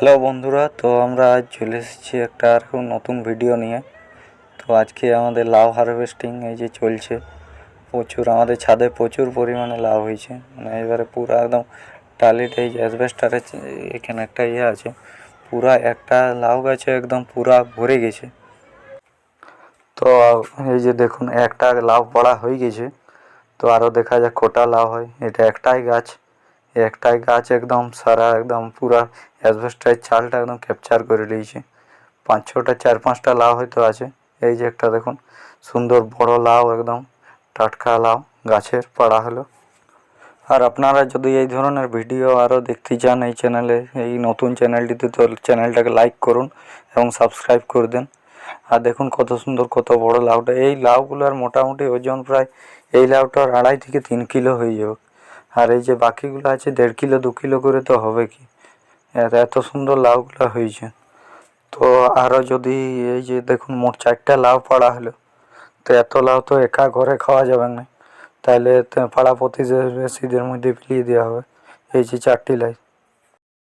Hello বন্ধুরা, তো আমরা আজ চলে এসেছি একটা আর নতুন ভিডিও নিয়ে। তো আজকে আমাদের লাউ হারভেস্টিং এই যে চলছে। প্রচুর আমাদের ছাদে প্রচুর পরিমাণে লাউ হয়েছে, মানে এবারে পুরো একদম টালিট এই যে অ্যাসবেস্টারের এখানে একটা আছে, পুরা একটা লাউ গাছে একদম পুরা ভরে গেছে। তো এই যে দেখুন একটা লাউ পড়া হয়ে গেছে, তো আরও দেখা যাক কটা লাউ হয়। এটা একটাই গাছ একদম সারা একদম পুরা অ্যাসবেস্টারের চালটা একদম ক্যাপচার করে নিয়েছে। 5-6টা 4-5টা লাউ হয়তো আছে। এই যে একটা দেখুন সুন্দর বড় লাউ, একদম টাটকা লাউ গাছের পাড়া হলো। আর আপনারা যদি এই ধরনের ভিডিও আরও দেখতে চান এই চ্যানেলে, এই নতুন চ্যানেলটিতে, তো চ্যানেলটাকে লাইক করুন এবং সাবস্ক্রাইব করে দেন। আর দেখুন কত সুন্দর কত বড় লাউটা। এই লাউগুলোর মোটামুটি ওজন প্রায় এই লাউটার 2.5 থেকে 3 কিলো হয়ে যাবে। আর এই যে বাকিগুলো আছে 1.5 কিলো 2 কিলো করে তো হবে কি, এত সুন্দর লাউগুলো হয়েছে। তো আরও যদি এই যে দেখুন মোট 4টা লাউ পাড়া হলো, তো এত লাউ তো একা ঘরে খাওয়া যাবে না, তাহলে পাড়া প্রতিবেশীদের মধ্যে বিলিয়ে দেওয়া হবে। এই যে 4টি লাই,